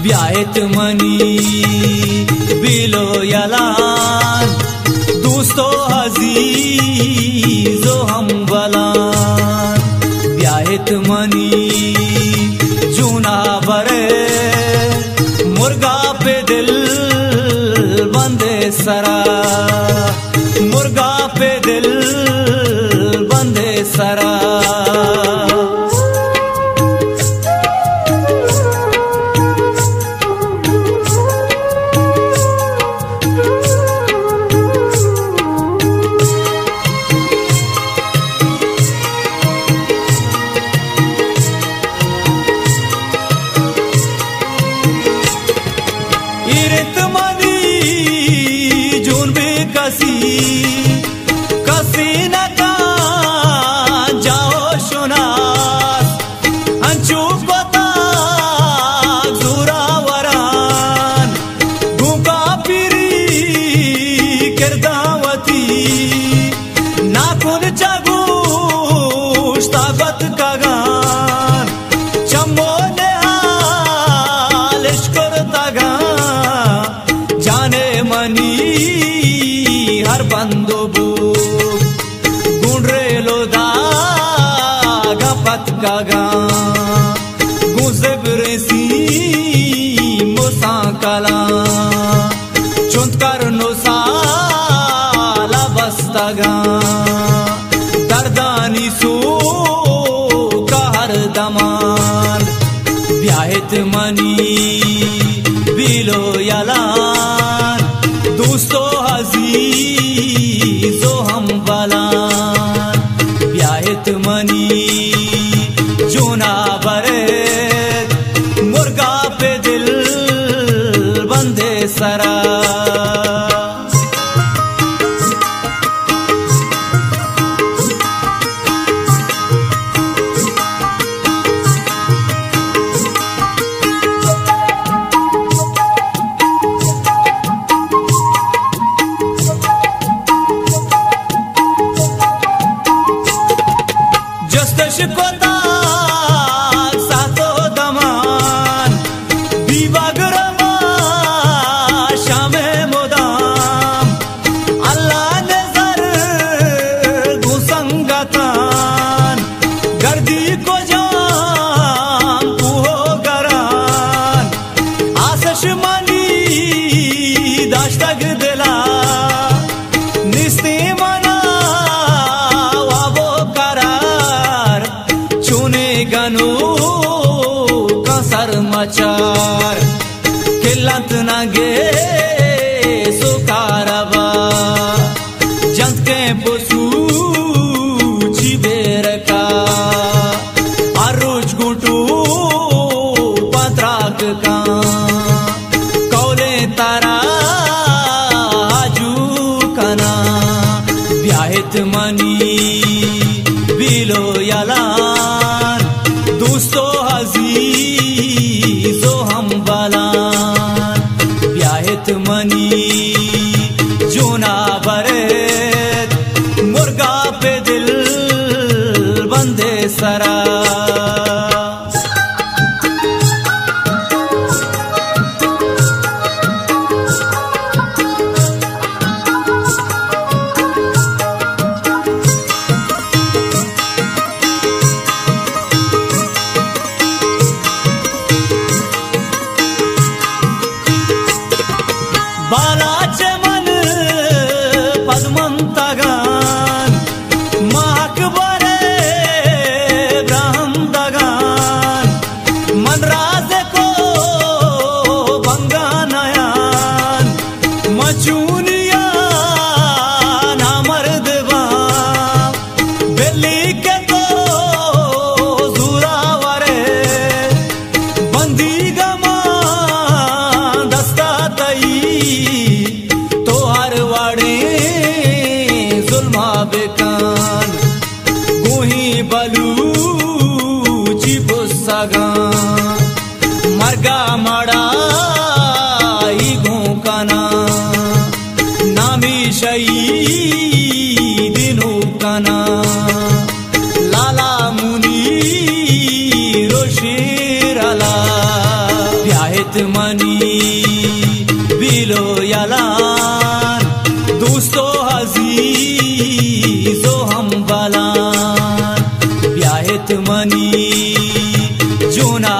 ब्याहेत money below यालान दोस्तों अजीजो हम Balan ब्याहेत money जूना बरे मुर्गा पे दिल बंदे सरा मुर्गा पे दिल बंदे सरा कसी न का जाओ शुनास अंचू पता जुरावरान गुका पिरी किरदावती नाकुन चगूश ताकत का गान चम्मो ने हालिश करता गान जाने मनी हर बंदो गुंडरे लो दागा पत कागा गुज़ेबरे सी मोसा कला चुंतकर नो साला बस्तागा दर्दानी सो का हर दमान ब्याहेत मनी बिलो यालान दोस्तों अजीजो हम बलान ब्याहेत मनी जूना बरे मुर्गा पे दिल बंदे सरा सातो दमान बीवागरमा शामे मोदाम अल्लाह नजर गुसंगतान गर्दी को जाम पुहो गरान आसश मनी दाश्तग दिला निस्ती मना वाबो करार चुने गनो का सर मचार किल्लत नगे सुकारबा जंत के पशु चिबेर का अरुज गुटू पत्राक का कौले तारा आजू कना ब्याहेत मनी बिलो यालान दोस्तों अजीजो हम बलान ब्याहेत मनी जूना बरे मुर्गा पे दिल बंदे सरा बालाचे मन पद्मंतगान महक बरे ब्रह्मदगान मन राज को बंगानयान मचूनिया नामर्दवा बेली के तो जुरावरे बंदी गमा दस्ता तई बेकान गुही बलूची बुस्सगा मरगा मड़ा ही घूकना नामी शहीद नूकना लाला मुनी रोशीरला ब्याहित मनी बिलो यालान दोस्तों हजीजो हम बलान ब्याहित मनी जोना